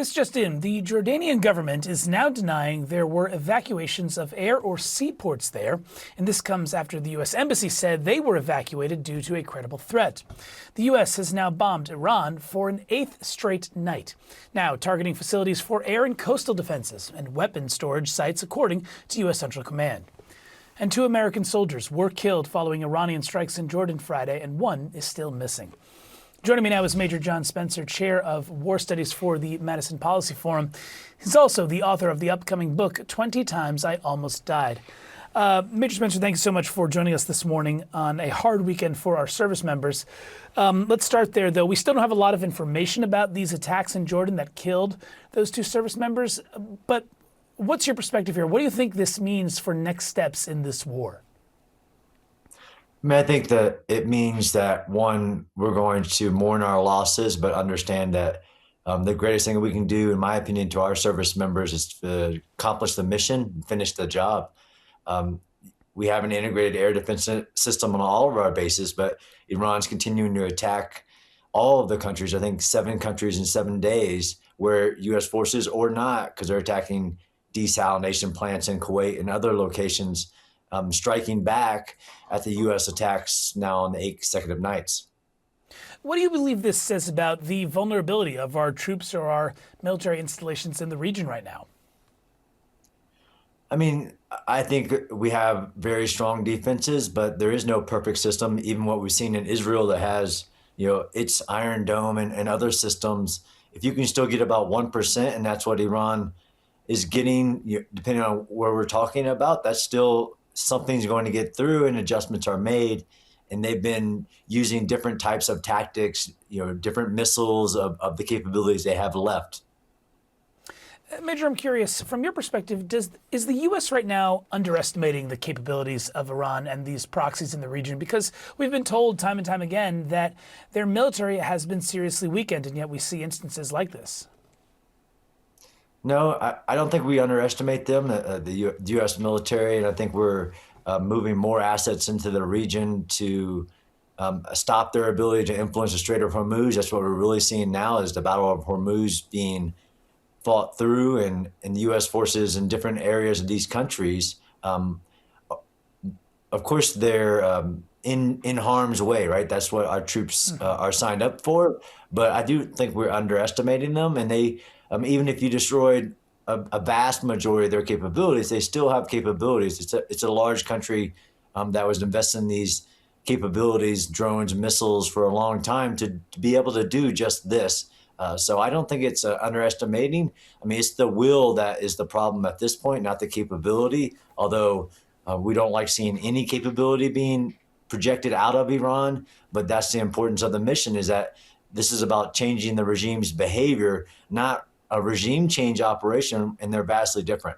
This just in, the Jordanian government is now denying there were evacuations of air or seaports there, and this comes after the U.S. Embassy said they were evacuated due to a credible threat. The U.S. has now bombed Iran for an eighth straight night, now targeting facilities for air and coastal defenses and weapon storage sites, according to U.S. Central Command. And 2 American soldiers were killed following Iranian strikes in Jordan Friday, and 1 is still missing. Joining me now is Major John Spencer, Chair of War Studies for the Madison Policy Forum. He's also the author of the upcoming book, 20 Times I Almost Died. Major Spencer, thank you so much for joining us this morning on a hard weekend for our service members. Let's start there, though. We still don't have a lot of information about these attacks in Jordan that killed those 2 service members. But what's your perspective here? What do you think this means for next steps in this war? I think that it means that, one, we're going to mourn our losses, but understand that the greatest thing we can do, in my opinion, to our service members is to accomplish the mission and finish the job. We have an integrated air defense system on all of our bases, but Iran's continuing to attack all of the countries, I think 7 countries in 7 days, where U.S. forces or not, because they're attacking desalination plants in Kuwait and other locations, striking back at the U.S. attacks now on the 8 consecutive nights. What do you believe this says about the vulnerability of our troops or our military installations in the region right now? I mean, I think we have very strong defenses, but there is no perfect system. Even what we've seen in Israel that has, its Iron Dome and other systems, if you can still get about 1%, and that's what Iran is getting, depending on where we're talking about, that's still something's going to get through and adjustments are made. And they've been using different types of tactics, different missiles of the capabilities they have left. Major, I'm curious, from your perspective, is the U.S. right now underestimating the capabilities of Iran and these proxies in the region? Because we've been told time and time again that their military has been seriously weakened, and yet we see instances like this. No, I don't think we underestimate them, the U.S. military, and I think we're moving more assets into the region to stop their ability to influence the Strait of Hormuz. That's what we're really seeing now, is the Battle of Hormuz being fought through, and the U.S. forces in different areas of these countries. Of course, they're in harm's way, right? That's what our troops are signed up for. But I do think we're underestimating them, and they. Even if you destroyed a vast majority of their capabilities, they still have capabilities. It's a large country that was investing in these capabilities, drones, missiles, for a long time to be able to do just this. So I don't think it's underestimating. I mean, it's the will that is the problem at this point, not the capability, although we don't like seeing any capability being projected out of Iran. But that's the importance of the mission, is that this is about changing the regime's behavior, not a regime change operation, and they're vastly different.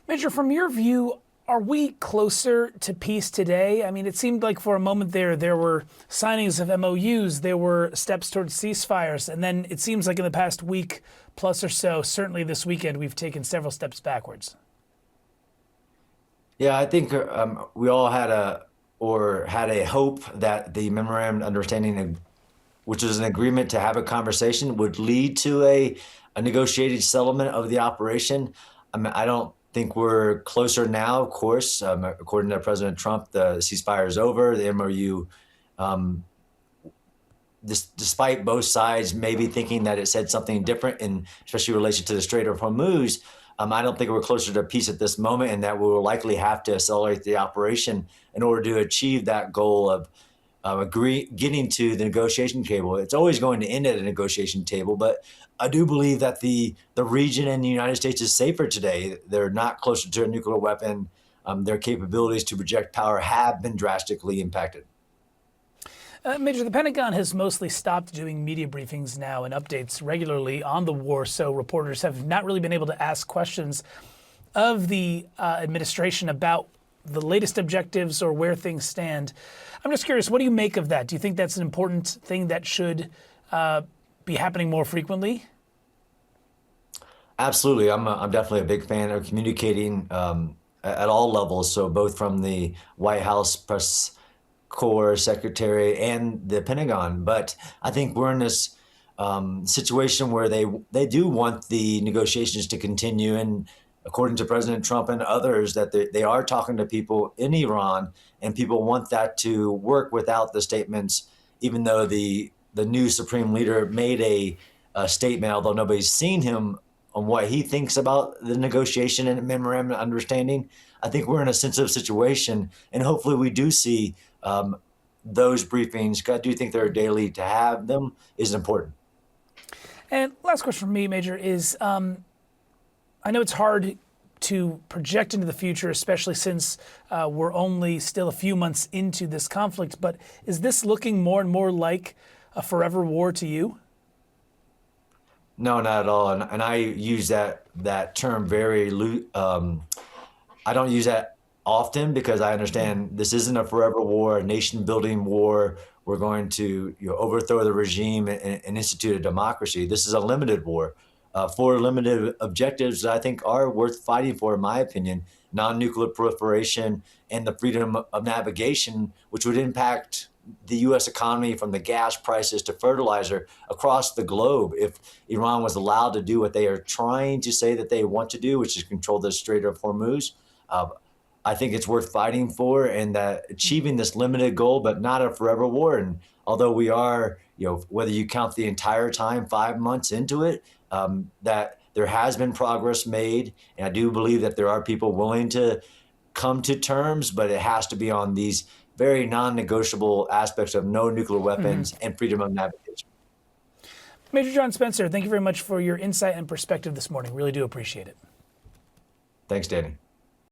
Major, from your view, are we closer to peace today? I mean, it seemed like for a moment there were signings of MOUs, there were steps towards ceasefires, and then it seems like in the past week plus or so, certainly this weekend, we've taken several steps backwards. Yeah, I think we all had a hope that the memorandum of understanding, which is an agreement to have a conversation, would lead to a negotiated settlement of the operation. I mean, I don't think we're closer now, of course. According to President Trump, the ceasefire is over. The MOU, despite both sides maybe thinking that it said something different, and especially in relation to the Strait of Hormuz, I don't think we're closer to peace at this moment, and that we will likely have to accelerate the operation in order to achieve that goal of getting to the negotiation table. It's always going to end at a negotiation table, but I do believe that the region and the United States is safer today. They're not closer to a nuclear weapon. Their capabilities to project power have been drastically impacted. Major, the Pentagon has mostly stopped doing media briefings now and updates regularly on the war, so reporters have not really been able to ask questions of the administration about the latest objectives or where things stand. I'm just curious, what do you make of that? Do you think that's an important thing that should be happening more frequently? Absolutely. I'm definitely a big fan of communicating at all levels. So both from the White House press corps secretary and the Pentagon. But I think we're in this situation where they do want the negotiations to continue. And according to President Trump and others, that they are talking to people in Iran, and people want that to work without the statements, even though the new supreme leader made a statement, although nobody's seen him on what he thinks about the negotiation and memorandum of understanding. I think we're in a sensitive situation, and hopefully we do see those briefings. I do think they're daily. To have them is important. And last question from me, Major, is I know it's hard to project into the future, especially since we're only still a few months into this conflict, but is this looking more and more like a forever war to you? No, not at all. And I use that term very I don't use that often, because I understand this isn't a forever war, a nation building war. We're going to overthrow the regime and institute a democracy. This is a limited war for limited objectives that I think are worth fighting for, in my opinion: non-nuclear proliferation and the freedom of navigation, which would impact the U.S. economy from the gas prices to fertilizer across the globe if Iran was allowed to do what they are trying to say that they want to do, which is control the Strait of Hormuz. I think it's worth fighting for, and that achieving this limited goal, but not a forever war. And although we are, whether you count the entire time, 5 months into it, that there has been progress made. And I do believe that there are people willing to come to terms, but it has to be on these very non-negotiable aspects of no nuclear weapons and freedom of navigation. Major John Spencer, thank you very much for your insight and perspective this morning. Really do appreciate it. Thanks, Danny.